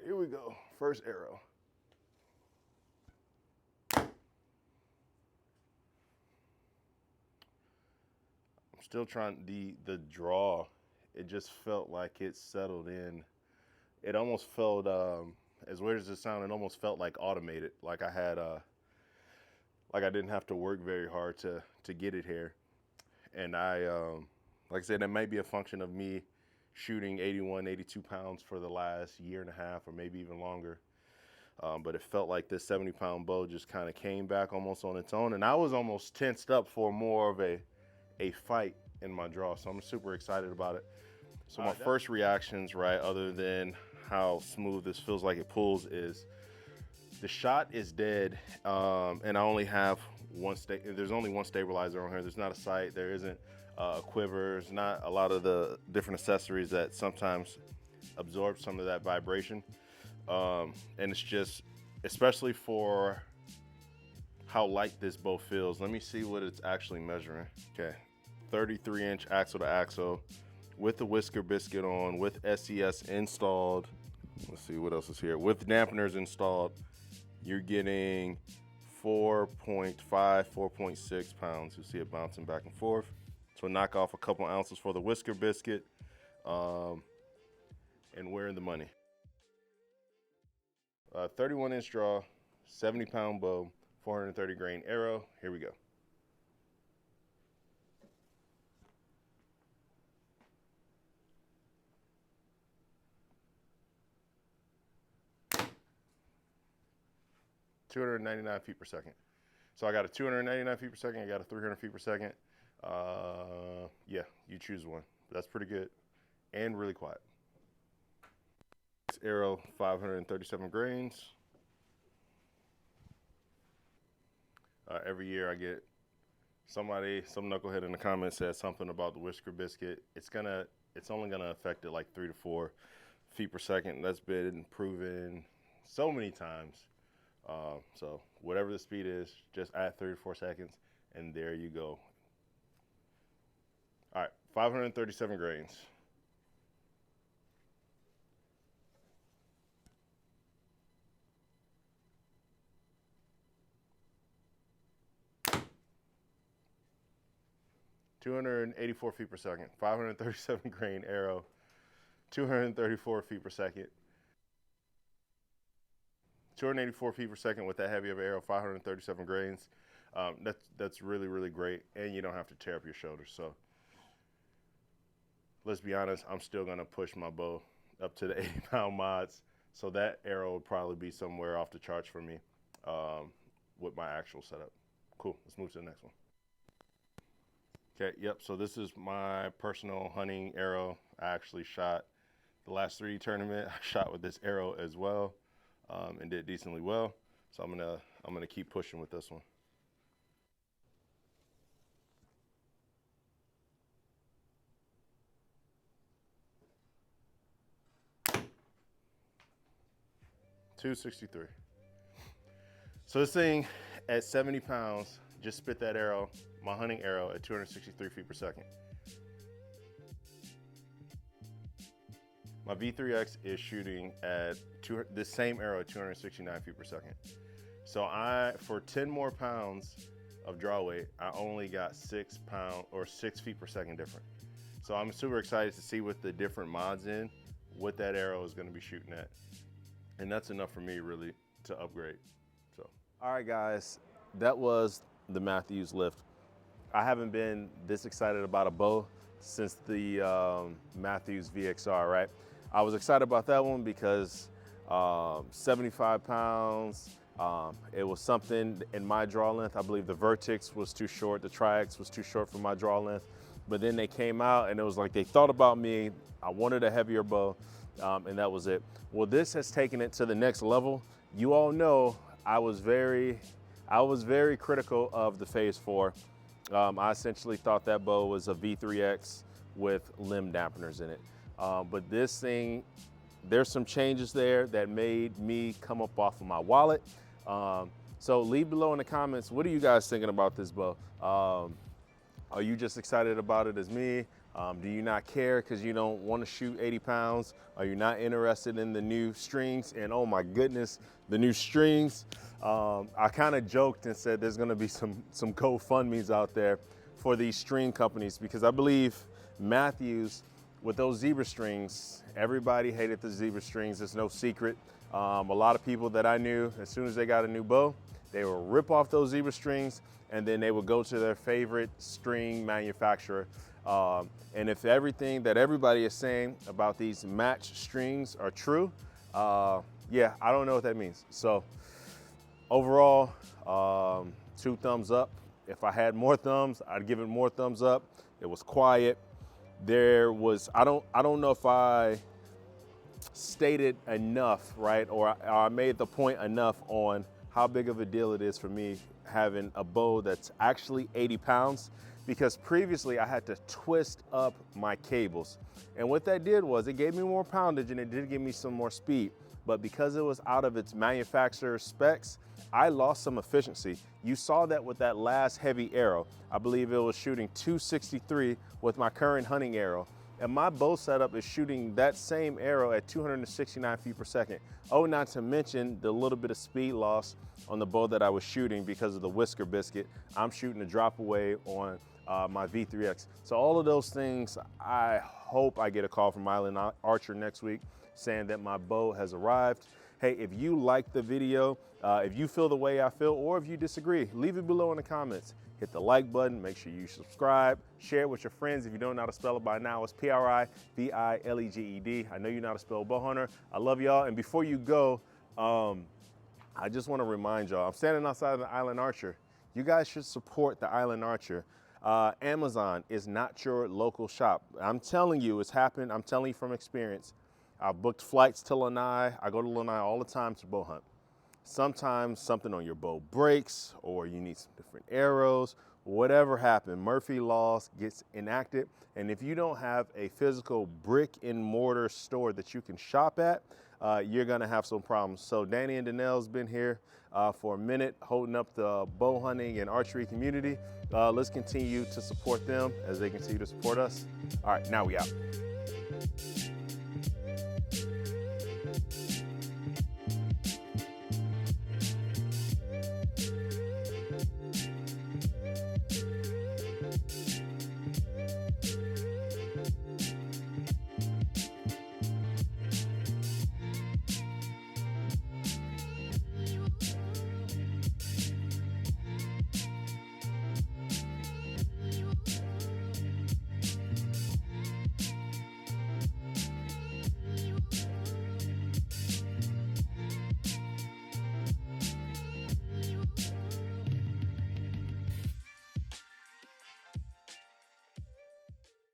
here we go. First arrow. I'm still trying, the draw, it just felt like it settled in. It almost felt, as weird as it sounded, it almost felt like automated. Like I had, like I didn't have to work very hard to get it here. And like I said, that might be a function of me shooting 81, 82 pounds for the last year and a half, or maybe even longer. But it felt like this 70-pound bow just kind of came back almost on its own. And I was almost tensed up for more of a fight in my draw. So I'm super excited about it. So my first reactions, right, other than how smooth this feels like it pulls, is the shot is dead. And I only have there's only one stabilizer on here. There's not a sight. There isn't a quiver. There's not a lot of the different accessories that sometimes absorb some of that vibration. And it's just, especially for how light this bow feels. Let me see what it's actually measuring. Okay, 33-inch axle to axle with the whisker biscuit on, with SES installed. Let's see what else is here. With dampeners installed, you're getting 4.5, 4.6 pounds. You see it bouncing back and forth. So knock off a couple ounces for the whisker biscuit, and we're in the money. 31-inch draw, 70-pound bow, 430 grain arrow. Here we go. .299 feet per second. So I got a 299 feet per second. I got a 300 feet per second. Yeah, you choose one. That's pretty good and really quiet. This arrow, 537 grains. Every year I get some knucklehead in the comments says something about the whisker biscuit. It's only gonna affect it like 3 to 4 feet per second. That's been proven so many times. So whatever the speed is, just add 3 to 4 seconds, and there you go. All right, 537 grains. .284 feet per second, 537 grain arrow, 234 feet per second. 284 feet per second with that heavy of an arrow, 537 grains. That's really, really great, and you don't have to tear up your shoulders. So let's be honest, I'm still gonna push my bow up to the 80-pound mods. So that arrow would probably be somewhere off the charts for me with my actual setup. Cool, let's move to the next one. Okay, yep, so this is my personal hunting arrow. I actually shot the last 3D tournament. I shot with this arrow as well. And did decently well. So I'm gonna keep pushing with this one. .263. So this thing at 70 pounds just spit that arrow, my hunting arrow, at 263 feet per second. My V3X is shooting at this same arrow at 269 feet per second. So for 10 more pounds of draw weight, I only got 6 feet per second different. So I'm super excited to see with the different mods in, what that arrow is gonna be shooting at. And that's enough for me really to upgrade, so. All right guys, that was the Mathews Lift. I haven't been this excited about a bow since the Mathews VXR, right? I was excited about that one because 75 pounds, it was something in my draw length. I believe the Vertex was too short, the Tri-X was too short for my draw length. But then they came out and it was like they thought about me. I wanted a heavier bow, and that was it. Well, this has taken it to the next level. You all know I was very critical of the Phase 4. I essentially thought that bow was a V3X with limb dampeners in it. But this thing, there's some changes there that made me come up off of my wallet. So leave below in the comments, what are you guys thinking about this bow? Are you just excited about it as me? Do you not care because you don't want to shoot 80 pounds? Are you not interested in the new strings? And oh my goodness, the new strings. I kind of joked and said there's going to be some GoFundMes out there for these string companies, because I believe Mathews, with those zebra strings, everybody hated the zebra strings. It's no secret. A lot of people that I knew, as soon as they got a new bow, they would rip off those zebra strings and then they would go to their favorite string manufacturer. And if everything that everybody is saying about these match strings are true, yeah, I don't know what that means. So overall, 2 thumbs up. If I had more thumbs, I'd give it more thumbs up. It was quiet. There was, I don't know if I stated enough, right? Or I made the point enough on how big of a deal it is for me having a bow that's actually 80 pounds, because previously I had to twist up my cables. And what that did was it gave me more poundage and it did give me some more speed. But because it was out of its manufacturer's specs, I lost some efficiency. You saw that with that last heavy arrow. I believe it was shooting 263 with my current hunting arrow. And my bow setup is shooting that same arrow at 269 feet per second. Oh, not to mention the little bit of speed loss on the bow that I was shooting because of the whisker biscuit. I'm shooting a drop away on my V3X. So all of those things, I hope I get a call from Island Archer next week saying that my bow has arrived. Hey, if you like the video, if you feel the way I feel, or if you disagree, leave it below in the comments. Hit the like button, make sure you subscribe, share it with your friends. If you don't know how to spell it by now, it's P-R-I-V-I-L-E-G-E-D. I know you know how to spell bow hunter. I love y'all. And before you go, I just want to remind y'all, I'm standing outside of the Island Archer. You guys should support the Island Archer. Amazon is not your local shop. I'm telling you, it's happened. I'm telling you from experience. I've booked flights to Lanai. I go to Lanai all the time to bow hunt. Sometimes something on your bow breaks, or you need some different arrows, whatever happened, Murphy Laws gets enacted. And if you don't have a physical brick and mortar store that you can shop at, you're gonna have some problems. So Danny and Danelle's been here for a minute, holding up the bow hunting and archery community. Let's continue to support them as they continue to support us. All right, now we out.